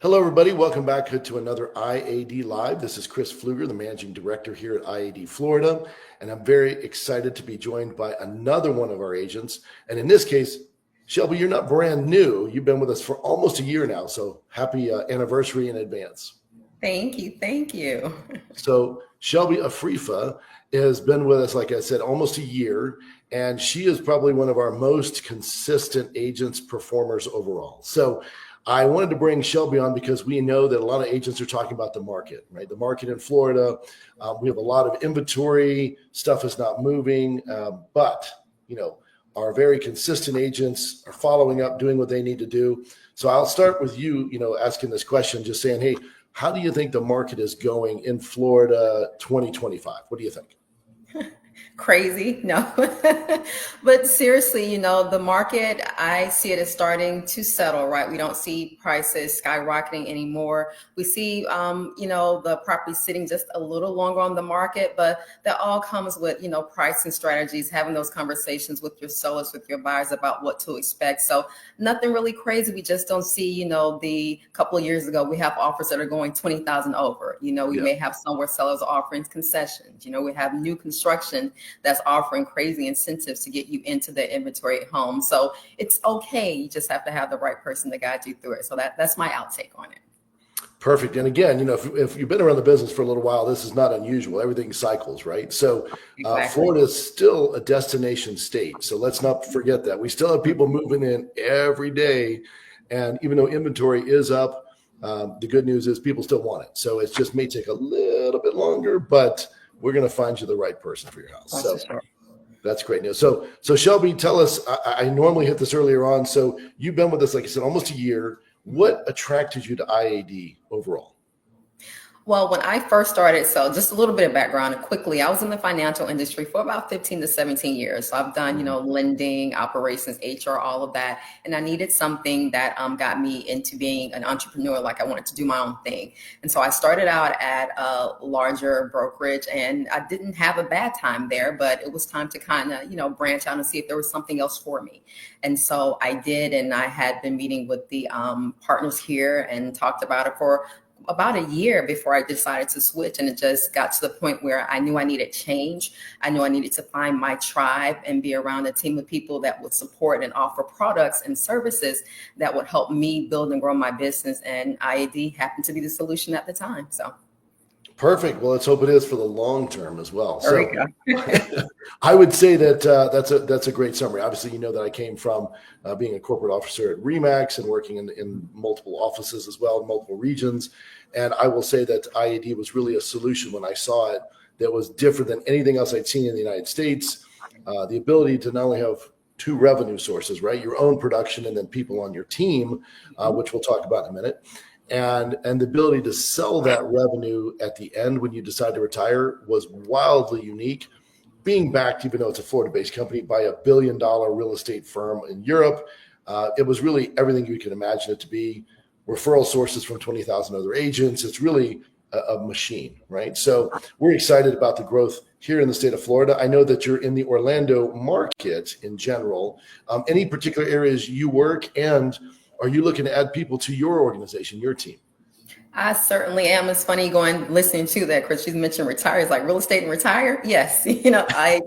Hello, everybody. Welcome back to another IAD Live. This is Chris Pfluger, the Managing Director here at IAD Florida, and I'm very excited to be joined by another one of our agents. And in this case, Shelby, you're not brand new. You've been with us for almost a year now, so happy anniversary in advance. Thank you. Thank you. So Shelby Afrifa has been with us, like I said, almost a year, and she is probably one of our most consistent agents, performers overall. So I wanted to bring Shelby on because we know that a lot of agents are talking about the market, right? The market in Florida. We have a lot of inventory. Stuff is not moving, but our very consistent agents are following up, doing what they need to do. So I'll start with you, asking this question, just saying, hey, how do you think the market is going in Florida 2025? What do you think? Crazy. No, but seriously, the market, I see it as starting to settle, right? We don't see prices skyrocketing anymore. We see, the property sitting just a little longer on the market, but that all comes with, pricing strategies, having those conversations with your sellers, with your buyers about what to expect. So nothing really crazy. We just don't see, the couple of years ago, we have offers that are going 20,000 over. We may have somewhere sellers offering concessions. We have new construction that's offering crazy incentives to get you into the inventory at home. So it's okay. You just have to have the right person to guide you through it. So that's my outtake on it. Perfect. And again, if you've been around the business for a little while, this is not unusual. Everything cycles, right? So Exactly. Florida is still a destination state. So let's not forget that. We still have people moving in every day. And even though inventory is up, the good news is people still want it. So it just may take a little bit longer, but we're going to find you the right person for your house. That's great news. So Shelby, tell us, I normally hit this earlier on. So you've been with us, like I said, almost a year. What attracted you to IAD overall? Well, when I first started, so just a little bit of background quickly, I was in the financial industry for about 15 to 17 years. So I've done, lending, operations, HR, all of that. And I needed something that got me into being an entrepreneur, like I wanted to do my own thing. And so I started out at a larger brokerage and I didn't have a bad time there, but it was time to kind of, branch out and see if there was something else for me. And so I did, and I had been meeting with the partners here and talked about it for about a year before I decided to switch. And it just got to the point where I knew I needed change. I knew I needed to find my tribe and be around a team of people that would support and offer products and services that would help me build and grow my business. And IAD happened to be the solution at the time. So perfect. Well, let's hope it is for the long term as well. There So we go. I would say that that's a great summary. Obviously, you know that I came from being a corporate officer at Remax and working in multiple offices as well, in multiple regions. And I will say that IAD was really a solution when I saw it that was different than anything else I'd seen in the United States. The ability to not only have two revenue sources, right? Your own production and then people on your team, which we'll talk about in a minute. And the ability to sell that revenue at the end when you decide to retire was wildly unique. Being backed, even though it's a Florida-based company, by a $1 billion real estate firm in Europe, it was really everything you can imagine it to be. Referral sources from 20,000 other agents. It's really a machine, right? So we're excited about the growth here in the state of Florida. I know that you're in the Orlando market in general. Any particular areas you work, and are you looking to add people to your organization, your team? I certainly am. It's funny listening to that, Chris. She's mentioned retire. It's like real estate and retire. Yes. I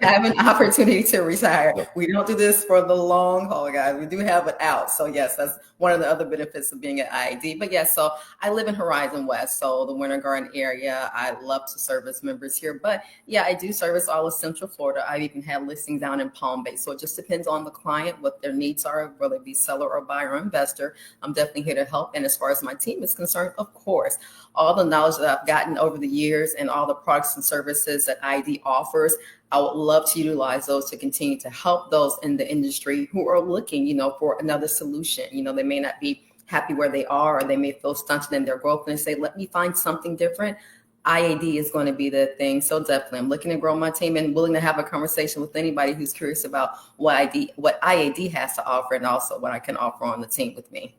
have an opportunity to retire. We don't do this for the long haul, guys. We do have it out. So yes, that's one of the other benefits of being at IAD. But yes, so I live in Horizon West, so the Winter Garden area. I love to service members here. But yeah, I do service all of Central Florida. I even have listings down in Palm Bay. So it just depends on the client, what their needs are, whether it be seller or buyer or investor. I'm definitely here to help. And as far as my team is concerned, of course, all the knowledge that I've gotten over the years and all the products and services that IAD offers, I would love to utilize those to continue to help those in the industry who are looking, for another solution. They may not be happy where they are, or they may feel stunted in their growth, and they say, let me find something different. IAD is going to be the thing. So definitely, I'm looking to grow my team and willing to have a conversation with anybody who's curious about what IAD has to offer, and also what I can offer on the team with me.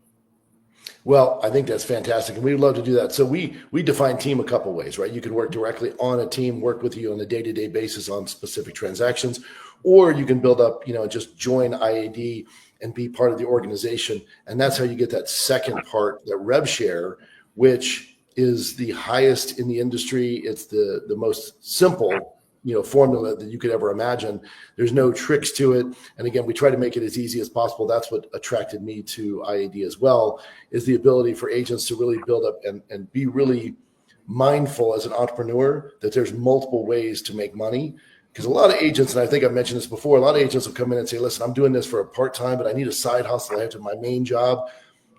Well, I think that's fantastic, and we'd love to do that. So we define team a couple ways, right? You can work directly on a team, work with you on a day-to-day basis on specific transactions, or you can build up, just join IAD and be part of the organization. And that's how you get that second part, that rev share, which is the highest in the industry. It's the most simple, formula that you could ever imagine. There's no tricks to it. And again, we try to make it as easy as possible. That's what attracted me to IAD as well, is the ability for agents to really build up and be really mindful as an entrepreneur that there's multiple ways to make money. Because a lot of agents, and I think I've mentioned this before, a lot of agents will come in and say, listen, I'm doing this for a part-time, but I need a side hustle. I have to my main job.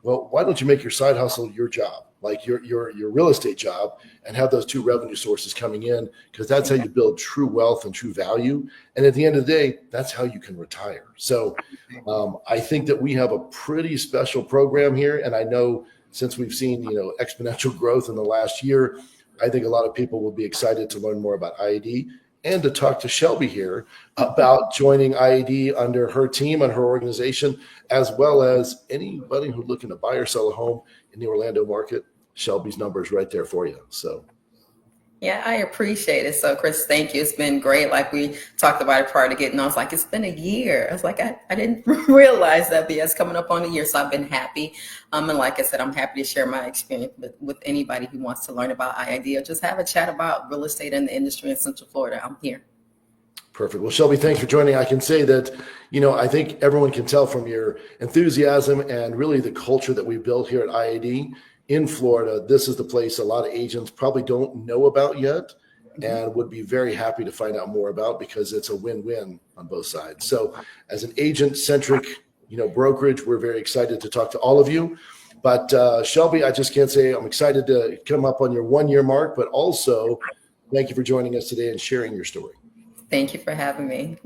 Well, why don't you make your side hustle your job, like your real estate job, and have those two revenue sources coming in? Because that's how you build true wealth and true value. And at the end of the day, that's how you can retire. So I think that we have a pretty special program here. And I know since we've seen, exponential growth in the last year, I think a lot of people will be excited to learn more about IAD and to talk to Chelby here about joining IAD under her team and her organization, as well as anybody who's looking to buy or sell a home in the Orlando market. Shelby's number is right there for you. So. Yeah, I appreciate it. So, Chris, thank you. It's been great. Like we talked about it prior to getting on. I was like, it's been a year. I was like, I didn't realize that, but it's coming up on a year. So I've been happy. And like I said, I'm happy to share my experience with anybody who wants to learn about IAD or just have a chat about real estate in the industry in Central Florida. I'm here. Perfect. Well, Shelby, thanks for joining. I can say that, I think everyone can tell from your enthusiasm and really the culture that we built here at IAD in Florida, this is the place a lot of agents probably don't know about yet and would be very happy to find out more about, because it's a win-win on both sides. So as an agent-centric, brokerage, we're very excited to talk to all of you. But Shelby, I just can't say I'm excited to come up on your 1 year mark, but also thank you for joining us today and sharing your story. Thank you for having me.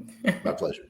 My pleasure.